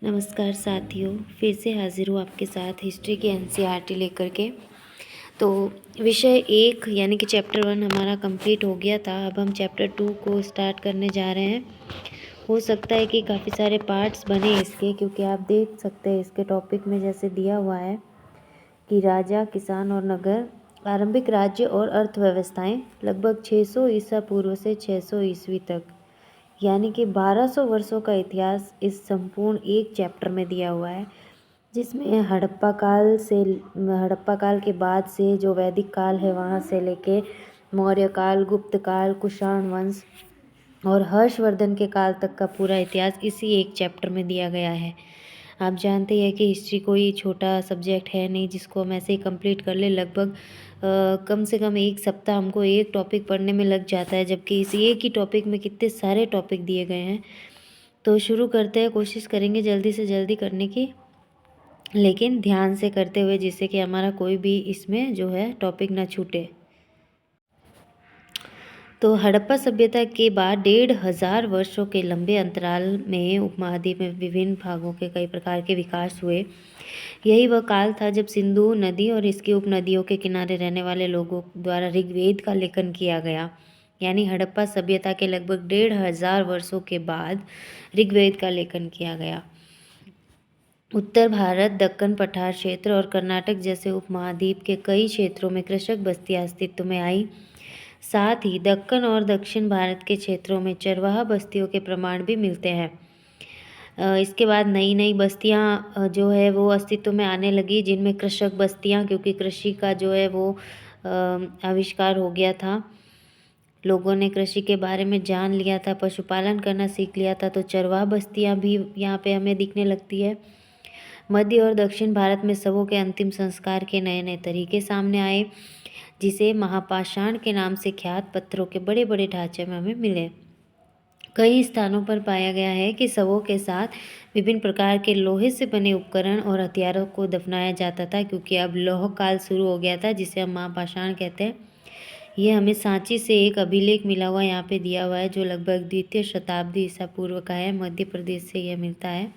नमस्कार साथियों, फिर से हाजिर हूँ आपके साथ हिस्ट्री की एनसीईआरटी लेकर के। तो विषय 1 यानी कि चैप्टर 1 हमारा कंप्लीट हो गया था। अब हम चैप्टर 2 को स्टार्ट करने जा रहे हैं। हो सकता है कि काफ़ी सारे पार्ट्स बने इसके, क्योंकि आप देख सकते हैं इसके टॉपिक में जैसे दिया हुआ है कि राजा, किसान और नगर, आरंभिक राज्य और अर्थव्यवस्थाएं लगभग 600 ईसा पूर्व से 600 ईस्वी तक, यानी कि 1200 वर्षों का इतिहास इस संपूर्ण एक चैप्टर में दिया हुआ है, जिसमें हड़प्पा काल के बाद से जो वैदिक काल है वहाँ से लेके मौर्य काल, गुप्त काल, कुषाण वंश और हर्षवर्धन के काल तक का पूरा इतिहास इसी एक चैप्टर में दिया गया है। आप जानते हैं कि हिस्ट्री कोई छोटा सब्जेक्ट है नहीं जिसको हम ऐसे ही कंप्लीट कर ले। लगभग कम से कम 1 सप्ताह हमको एक टॉपिक पढ़ने में लग जाता है, जबकि इस एक ही टॉपिक में कितने सारे टॉपिक दिए गए हैं। तो शुरू करते हैं, कोशिश करेंगे जल्दी से जल्दी करने की, लेकिन ध्यान से करते हुए, जिससे कि हमारा कोई भी इसमें जो है टॉपिक ना छूटे। तो हड़प्पा सभ्यता के बाद 1500 वर्षों के लंबे अंतराल में उपमहाद्वीप में विभिन्न भागों के कई प्रकार के विकास हुए। यही वह काल था जब सिंधु नदी और इसकी उपनदियों के किनारे रहने वाले लोगों द्वारा ऋग्वेद का लेखन किया गया। यानी हड़प्पा सभ्यता के लगभग 1500 वर्षों के बाद ऋग्वेद का लेखन किया गया। उत्तर भारत, दक्कन पठार क्षेत्र और कर्नाटक जैसे उपमहाद्वीप के कई क्षेत्रों में कृषक बस्तियां अस्तित्व में आई। साथ ही दक्कन और दक्षिण भारत के क्षेत्रों में चरवाहा बस्तियों के प्रमाण भी मिलते हैं। इसके बाद नई नई बस्तियां जो है वो अस्तित्व में आने लगी, जिनमें कृषक बस्तियां, क्योंकि कृषि का जो है वो आविष्कार हो गया था, लोगों ने कृषि के बारे में जान लिया था, पशुपालन करना सीख लिया था, तो चरवाहा बस्तियां भी यहाँ पे हमें दिखने लगती है। मध्य और दक्षिण भारत में शवों के अंतिम संस्कार के नए नए तरीके सामने आए, जिसे महापाषाण के नाम से ख्यात पत्थरों के बड़े बड़े ढांचे में हमें मिले। कई स्थानों पर पाया गया है कि शवों के साथ विभिन्न प्रकार के लोहे से बने उपकरण और हथियारों को दफनाया जाता था, क्योंकि अब लौह काल शुरू हो गया था, जिसे हम महापाषाण कहते हैं। ये हमें सांची से एक अभिलेख मिला हुआ यहाँ पे दिया हुआ है, जो लगभग 2वीं शताब्दी ईसा पूर्व का है। मध्य प्रदेश से यह मिलता है।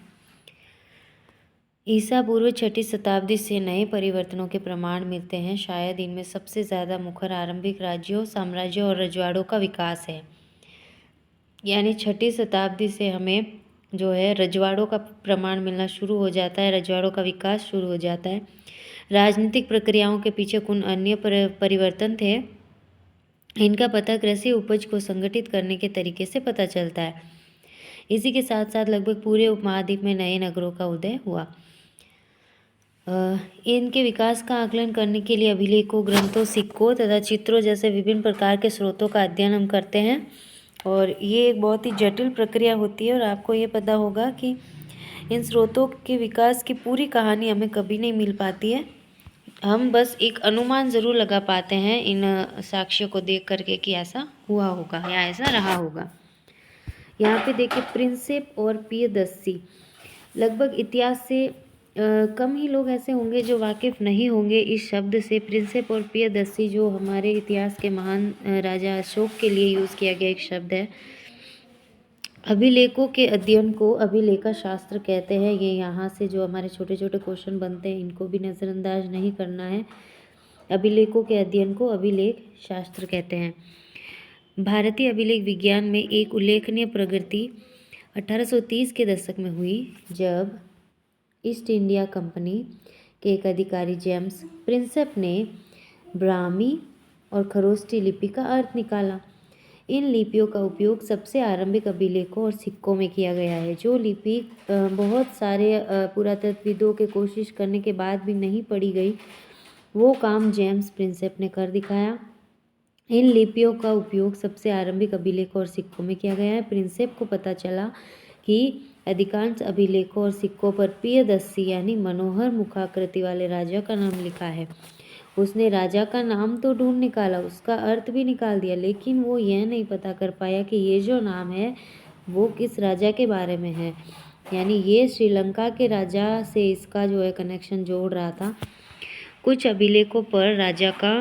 ईसा पूर्व 6ठी शताब्दी से नए परिवर्तनों के प्रमाण मिलते हैं। शायद इनमें सबसे ज़्यादा मुखर आरंभिक राज्यों, साम्राज्यों और रजवाड़ों का विकास है। यानी 6ठी शताब्दी से हमें जो है रजवाड़ों का प्रमाण मिलना शुरू हो जाता है, रजवाड़ों का विकास शुरू हो जाता है। राजनीतिक प्रक्रियाओं के पीछे कुछ अन्य परिवर्तन थे। इनका पता कृषि उपज को संगठित करने के तरीके से पता चलता है। इसी के साथ साथ लगभग पूरे उपमहाद्वीप में नए नगरों का उदय हुआ। इनके विकास का आकलन करने के लिए अभिलेखों, ग्रंथों, सिक्कों तथा चित्रों जैसे विभिन्न प्रकार के स्रोतों का अध्ययन हम करते हैं। और ये एक बहुत ही जटिल प्रक्रिया होती है, और आपको ये पता होगा कि इन स्रोतों के विकास की पूरी कहानी हमें कभी नहीं मिल पाती है। हम बस एक अनुमान ज़रूर लगा पाते हैं इन साक्ष्यों को देख करके कि ऐसा हुआ होगा या ऐसा रहा होगा। यहाँ पे देखिए, प्रिंसेप और प्रियदर्शी। लगभग इतिहास से कम ही लोग ऐसे होंगे जो वाकिफ़ नहीं होंगे इस शब्द से। प्रिंसेप और प्रियदर्शी जो हमारे इतिहास के महान राजा अशोक के लिए यूज़ किया गया एक शब्द है। अभिलेखों के अध्ययन को अभिलेखा शास्त्र कहते हैं। ये यहाँ से जो हमारे छोटे छोटे क्वेश्चन बनते हैं, इनको भी नज़रअंदाज नहीं करना है। अभिलेखों के अध्ययन को अभिलेख शास्त्र कहते हैं। भारतीय अभिलेख विज्ञान में एक उल्लेखनीय प्रगति 1830 के दशक में हुई, जब ईस्ट इंडिया कंपनी के एक अधिकारी जेम्स प्रिंसेप ने ब्राह्मी और खरोष्टी लिपि का अर्थ निकाला। इन लिपियों का उपयोग सबसे आरंभिक अभिलेखों और सिक्कों में किया गया है। जो लिपि बहुत सारे पुरातत्वविदों के कोशिश करने के बाद भी नहीं पढ़ी गई, वो काम जेम्स प्रिंसेप ने कर दिखाया। इन लिपियों का उपयोग सबसे आरंभिक अभिलेखों और सिक्कों में किया गया है। प्रिंसेप को पता चला कि अधिकांश अभिलेखों और सिक्कों पर प्रियदर्शी यानी मनोहर मुखाकृति वाले राजा का नाम लिखा है। उसने राजा का नाम तो ढूंढ निकाला, उसका अर्थ भी निकाल दिया, लेकिन वो यह नहीं पता कर पाया कि ये जो नाम है वो किस राजा के बारे में है। यानी ये श्रीलंका के राजा से इसका जो है कनेक्शन जोड़ रहा था। कुछ अभिलेखों पर राजा का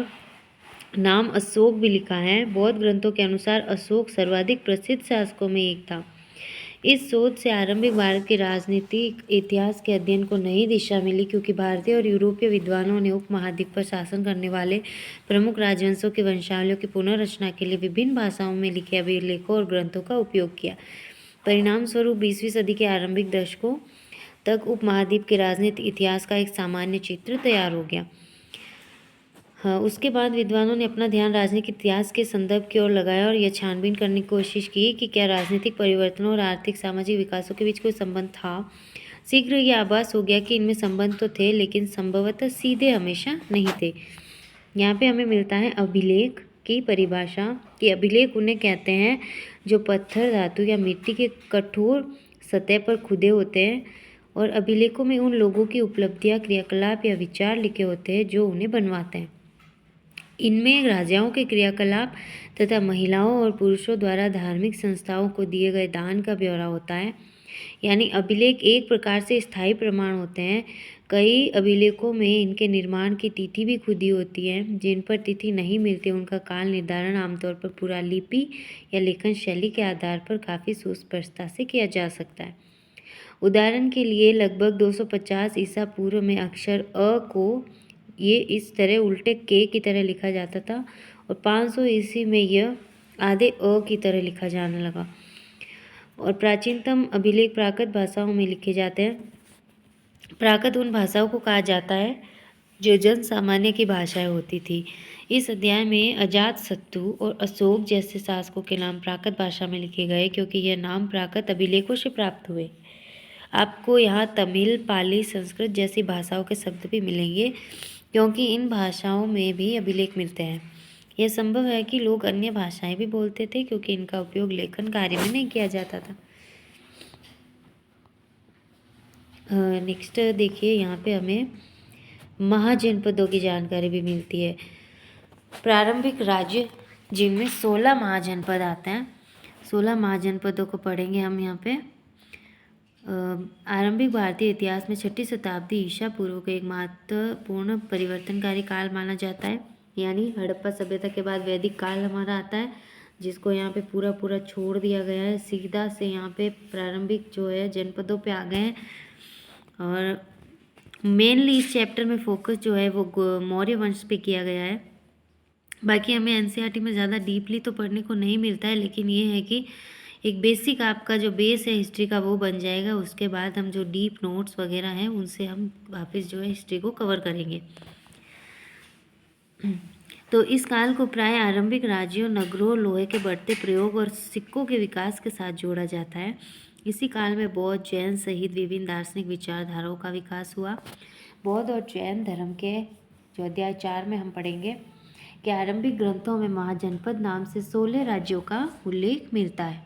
नाम अशोक भी लिखा है। बौद्ध ग्रंथों के अनुसार अशोक सर्वाधिक प्रसिद्ध शासकों में एक था। इस शोध से आरंभिक भारत के राजनीतिक इतिहास के अध्ययन को नई दिशा मिली, क्योंकि भारतीय और यूरोपीय विद्वानों ने उपमहाद्वीप पर शासन करने वाले प्रमुख राजवंशों की वंशावलियों की पुनर्रचना के लिए विभिन्न भाषाओं में लिखे अभिलेखों और ग्रंथों का उपयोग किया। परिणाम स्वरूप 20वीं सदी के आरंभिक दशकों तक उपमहाद्वीप के राजनीतिक इतिहास का एक सामान्य चित्र तैयार हो गया। हाँ, उसके बाद विद्वानों ने अपना ध्यान राजनीतिक इतिहास के संदर्भ की ओर लगाया और यह छानबीन करने की कोशिश की कि क्या राजनीतिक परिवर्तनों और आर्थिक सामाजिक विकासों के बीच कोई संबंध था। शीघ्र यह आभास हो गया कि इनमें संबंध तो थे, लेकिन संभवतः सीधे हमेशा नहीं थे। यहाँ पे हमें मिलता है अभिलेख की परिभाषा कि अभिलेख उन्हें कहते हैं जो पत्थर, धातु या मिट्टी के कठोर सतह पर खुदे होते हैं, और अभिलेखों में उन लोगों की उपलब्धियां, क्रियाकलाप या विचार लिखे होते हैं जो उन्हें बनवाते हैं। इनमें राजाओं के क्रियाकलाप तथा महिलाओं और पुरुषों द्वारा धार्मिक संस्थाओं को दिए गए दान का ब्यौरा होता है। यानी अभिलेख एक प्रकार से स्थायी प्रमाण होते हैं। कई अभिलेखों में इनके निर्माण की तिथि भी खुदी होती है। जिन पर तिथि नहीं मिलती, उनका काल निर्धारण आमतौर पर पुरालिपि या लेखन शैली के आधार पर काफ़ी सुस्पष्टता से किया जा सकता है। उदाहरण के लिए लगभग 250 ईसा पूर्व में अक्षर अ को ये इस तरह उल्टे के की तरह लिखा जाता था, और 500 ईस्वी में यह आधे अ की तरह लिखा जाने लगा। और प्राचीनतम अभिलेख प्राकृत भाषाओं में लिखे जाते हैं। प्राकृत उन भाषाओं को कहा जाता है जो जन सामान्य की भाषाएं होती थी। इस अध्याय में अजातशत्रु और अशोक जैसे शासकों के नाम प्राकृत भाषा में लिखे गए, क्योंकि यह नाम प्राकृत अभिलेखों से प्राप्त हुए। आपको यहाँ तमिल, पाली, संस्कृत जैसी भाषाओं के शब्द भी मिलेंगे, क्योंकि इन भाषाओं में भी अभिलेख मिलते हैं। यह संभव है कि लोग अन्य भाषाएं भी बोलते थे, क्योंकि इनका उपयोग लेखन कार्य में नहीं किया जाता था। नेक्स्ट देखिए, यहाँ पे हमें महाजनपदों की जानकारी भी मिलती है। प्रारंभिक राज्य जिनमें 16 महाजनपद आते हैं। 16 महाजनपदों को पढ़ेंगे हम यहाँ पे। आरंभिक भारतीय इतिहास में 6ठी शताब्दी ईसा पूर्व को एक महत्वपूर्ण परिवर्तनकारी काल माना जाता है। यानी हड़प्पा सभ्यता के बाद वैदिक काल हमारा आता है, जिसको यहाँ पे पूरा छोड़ दिया गया है। सीधा से यहाँ पे प्रारंभिक जो है जनपदों पे आ गए हैं, और मेनली इस चैप्टर में फोकस जो है वो मौर्य वंश पे किया गया है। बाकी हमें एनसीईआरटी में ज़्यादा डीपली तो पढ़ने को नहीं मिलता है, लेकिन ये है कि एक बेसिक आपका जो बेस है हिस्ट्री का वो बन जाएगा। उसके बाद हम जो डीप नोट्स वगैरह हैं उनसे हम वापस जो है हिस्ट्री को कवर करेंगे। तो इस काल को प्राय आरंभिक राज्यों, नगरों, लोहे के बढ़ते प्रयोग और सिक्कों के विकास के साथ जोड़ा जाता है। इसी काल में बौद्ध, जैन सहित विभिन्न दार्शनिक विचारधाराओं का विकास हुआ। बौद्ध और जैन धर्म के जो अध्याय 4 में हम पढ़ेंगे कि आरंभिक ग्रंथों में महाजनपद नाम से 16 राज्यों का उल्लेख मिलता है।